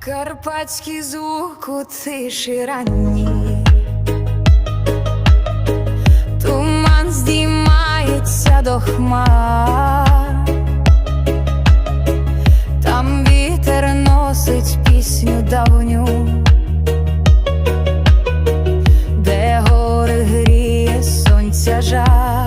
Карпатський звук у тиші ранній, туман здіймається до хмар, там вітер носить пісню давню, де гори гріє сонця жар.